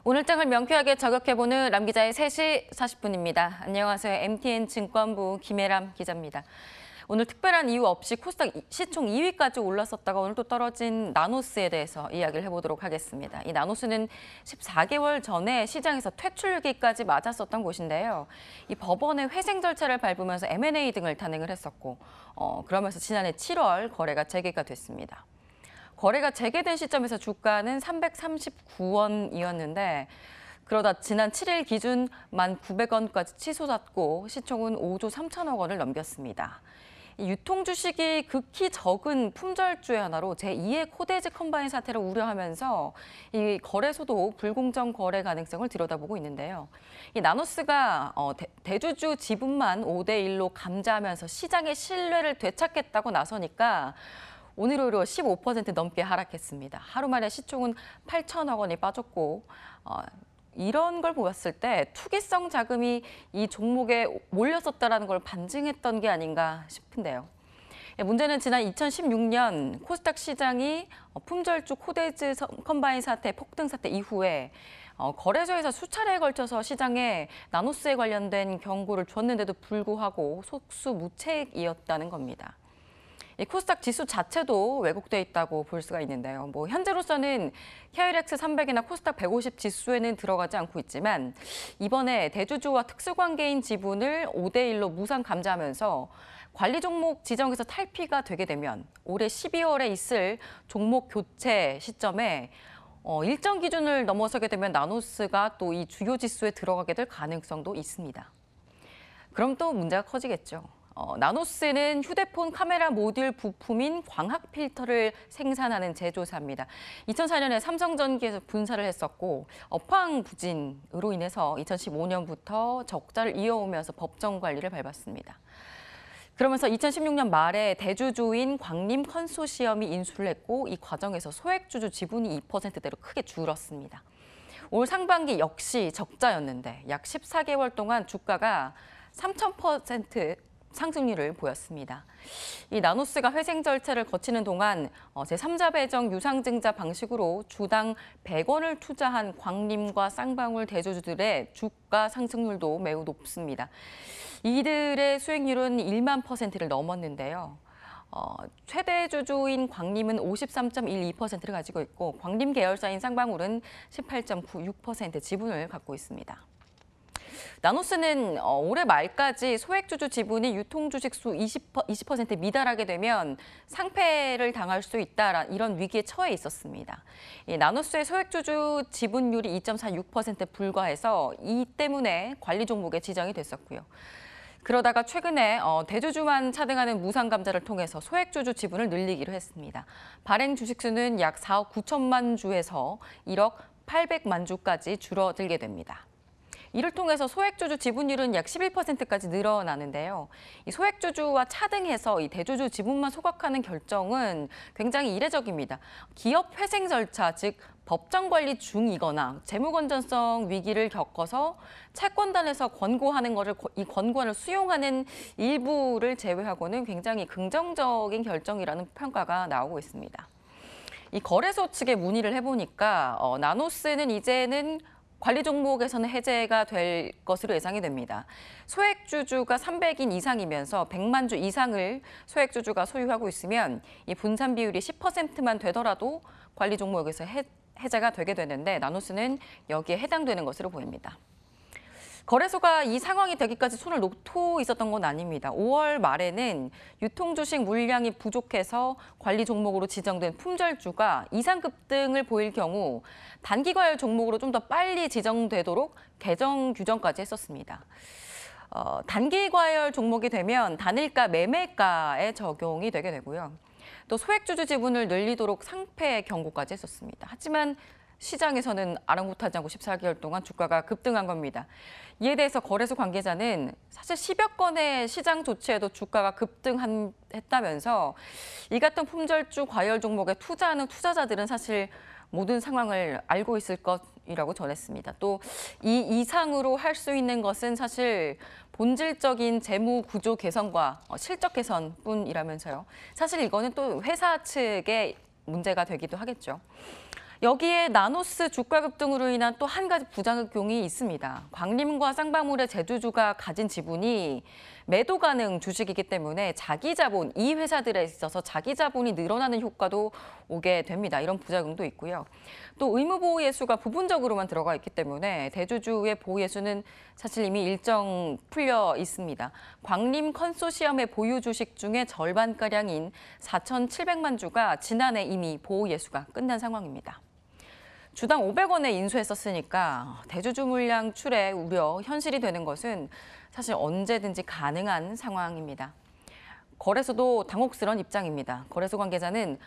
오늘장을 명쾌하게 저격해보는 람 기자의 3시 40분입니다. 안녕하세요. MTN 증권부 김혜람 기자입니다. 오늘 특별한 이유 없이 코스닥 시총 2위까지 올랐었다가 오늘 또 떨어진 나노스에 대해서 이야기를 해보도록 하겠습니다. 이 나노스는 14개월 전에 시장에서 퇴출 위기까지 맞았었던 곳인데요. 이 법원의 회생 절차를 밟으면서 M&A 등을 단행을 했었고 그러면서 지난해 7월 거래가 재개가 됐습니다. 거래가 재개된 시점에서 주가는 339원이었는데 그러다 지난 7일 기준 1,900원까지 치솟았고 시총은 5조 3천억 원을 넘겼습니다. 유통 주식이 극히 적은 품절주의 하나로 제2의 코데지 컴바인 사태를 우려하면서 이 거래소도 불공정 거래 가능성을 들여다보고 있는데요. 이 나노스가 대주주 지분만 5대1로 감자하면서 시장의 신뢰를 되찾겠다고 나서니까 오늘 오히려 15% 넘게 하락했습니다. 하루 만에 시총은 8천억 원이 빠졌고 이런 걸 보았을 때 투기성 자금이 이 종목에 몰렸었다는 걸 반증했던 게 아닌가 싶은데요. 문제는 지난 2016년 코스닥 시장이 품절주 코데지 컴바인 사태, 폭등 사태 이후에 거래소에서 수차례에 걸쳐서 시장에 나노스에 관련된 경고를 줬는데도 불구하고 속수무책이었다는 겁니다. 이 코스닥 지수 자체도 왜곡돼 있다고 볼 수가 있는데요. 현재로서는 KLX 300이나 코스닥 150 지수에는 들어가지 않고 있지만 이번에 대주주와 특수관계인 지분을 5대1로 무상 감자하면서 관리 종목 지정에서 탈피가 되게 되면 올해 12월에 있을 종목 교체 시점에 일정 기준을 넘어서게 되면 나노스가 또 이 주요 지수에 들어가게 될 가능성도 있습니다. 그럼 또 문제가 커지겠죠. 나노스는 휴대폰 카메라 모듈 부품인 광학 필터를 생산하는 제조사입니다. 2004년에 삼성전기에서 분사를 했었고 업황 부진으로 인해서 2015년부터 적자를 이어오면서 법정 관리를 밟았습니다. 그러면서 2016년 말에 대주주인 광림 컨소시엄이 인수를 했고 이 과정에서 소액주주 지분이 2%대로 크게 줄었습니다. 올 상반기 역시 적자였는데 약 14개월 동안 주가가 3,000% 상승률을 보였습니다. 이 나노스가 회생 절차를 거치는 동안 제3자 배정 유상증자 방식으로 주당 100원을 투자한 광림과 쌍방울 대주주들의 주가 상승률도 매우 높습니다. 이들의 수익률은 1만 %를 넘었는데요. 최대 주주인 광림은 53.12%를 가지고 있고 광림 계열사인 쌍방울은 18.96% 지분을 갖고 있습니다. 나노스는 올해 말까지 소액주주 지분이 유통주식 수 20% 미달하게 되면 상폐를 당할 수 있다 이런 위기에 처해 있었습니다. 이 나노스의 소액주주 지분율이 2.46%에 불과해서 이 때문에 관리 종목에 지정이 됐었고요. 그러다가 최근에 대주주만 차등하는 무상감자를 통해서 소액주주 지분을 늘리기로 했습니다. 발행 주식수는 약 4억 9천만 주에서 1억 800만 주까지 줄어들게 됩니다. 이를 통해서 소액주주 지분율은 약 11%까지 늘어나는데요. 이 소액주주와 차등해서 이 대주주 지분만 소각하는 결정은 굉장히 이례적입니다. 기업 회생 절차, 즉 법정 관리 중이거나 재무 건전성 위기를 겪어서 채권단에서 권고하는 것을 이 권고안을 수용하는 일부를 제외하고는 굉장히 긍정적인 결정이라는 평가가 나오고 있습니다. 이 거래소 측에 문의를 해보니까 나노스는 이제는 관리 종목에서는 해제가 될 것으로 예상이 됩니다. 소액주주가 300인 이상이면서 100만 주 이상을 소액주주가 소유하고 있으면 이 분산 비율이 10%만 되더라도 관리 종목에서 해제가 되게 되는데 나노스는 여기에 해당되는 것으로 보입니다. 거래소가 이 상황이 되기까지 손을 놓고 있었던 건 아닙니다. 5월 말에는 유통주식 물량이 부족해서 관리 종목으로 지정된 품절주가 이상 급등을 보일 경우 단기 과열 종목으로 좀 더 빨리 지정되도록 개정 규정까지 했었습니다. 단기 과열 종목이 되면 단일가 매매가에 적용이 되게 되고요. 또 소액주주 지분을 늘리도록 상폐 경고까지 했었습니다. 하지만 시장에서는 아랑곳하지 않고 14개월 동안 주가가 급등한 겁니다. 이에 대해서 거래소 관계자는 사실 10여 건의 시장 조치에도 주가가 급등했다면서 이 같은 품절주 과열 종목에 투자하는 투자자들은 사실 모든 상황을 알고 있을 것이라고 전했습니다. 또 이 이상으로 할 수 있는 것은 사실 본질적인 재무 구조 개선과 실적 개선뿐이라면서요. 사실 이거는 또 회사 측의 문제가 되기도 하겠죠. 여기에 나노스 주가 급등으로 인한 또 한 가지 부작용이 있습니다. 광림과 쌍방울의 제주주가 가진 지분이 매도 가능 주식이기 때문에 자기 자본, 이 회사들에 있어서 자기 자본이 늘어나는 효과도 오게 됩니다. 이런 부작용도 있고요. 또 의무보호예수가 부분적으로만 들어가 있기 때문에 대주주의 보호예수는 사실 이미 일정 풀려 있습니다. 광림 컨소시엄의 보유 주식 중에 절반가량인 4,700만 주가 지난해 이미 보호예수가 끝난 상황입니다. 주당 500원에 인수했었으니까 대주주 물량 출회 우려 현실이 되는 것은 사실 언제든지 가능한 상황입니다. 거래소도 당혹스러운 입장입니다. 거래소 관계자는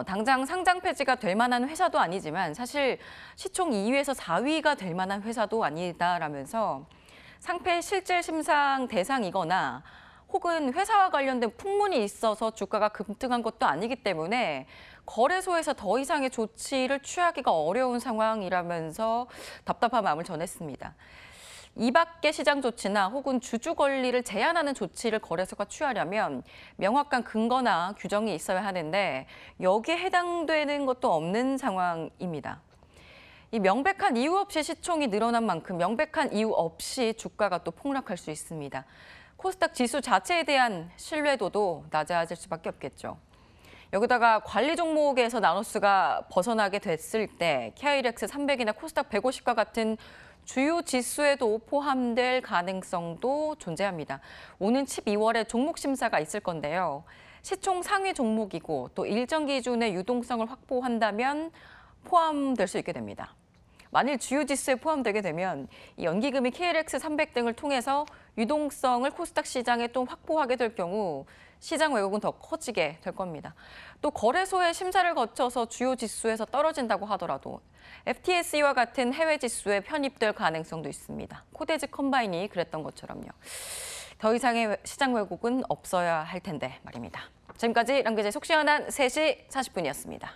당장 상장 폐지가 될 만한 회사도 아니지만 사실 시총 2위에서 4위가 될 만한 회사도 아니다라면서 상패 실질 심상 대상이거나 혹은 회사와 관련된 풍문이 있어서 주가가 급등한 것도 아니기 때문에 거래소에서 더 이상의 조치를 취하기가 어려운 상황이라면서 답답한 마음을 전했습니다. 이 밖의 시장 조치나 혹은 주주 권리를 제한하는 조치를 거래소가 취하려면 명확한 근거나 규정이 있어야 하는데 여기에 해당되는 것도 없는 상황입니다. 이 명백한 이유 없이 시총이 늘어난 만큼 명백한 이유 없이 주가가 또 폭락할 수 있습니다. 코스닥 지수 자체에 대한 신뢰도도 낮아질 수밖에 없겠죠. 여기다가 관리 종목에서 나노스가 벗어나게 됐을 때 KIX 300이나 코스닥 150과 같은 주요 지수에도 포함될 가능성도 존재합니다. 오는 12월에 종목 심사가 있을 건데요. 시총 상위 종목이고 또 일정 기준의 유동성을 확보한다면 포함될 수 있게 됩니다. 만일 주요 지수에 포함되게 되면 이 연기금이 KLX 300 등을 통해서 유동성을 코스닥 시장에 또 확보하게 될 경우 시장 왜곡은 더 커지게 될 겁니다. 또 거래소의 심사를 거쳐서 주요 지수에서 떨어진다고 하더라도 FTSE와 같은 해외 지수에 편입될 가능성도 있습니다. 코데즈 컴바인이 그랬던 것처럼요. 더 이상의 시장 왜곡은 없어야 할 텐데 말입니다. 지금까지 랑기자의 속 시원한 3시 40분이었습니다.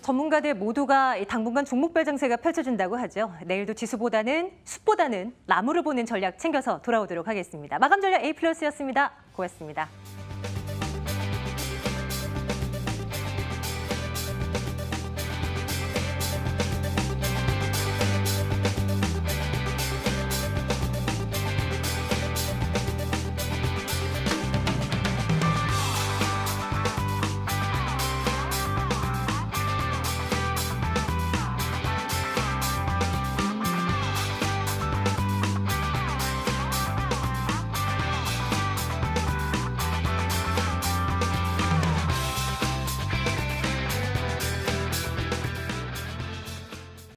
전문가들 모두가 당분간 종목별 장세가 펼쳐진다고 하죠. 내일도 지수보다는 숫보다는 나무를 보는 전략 챙겨서 돌아오도록 하겠습니다. 마감 전략 A+였습니다. 고맙습니다.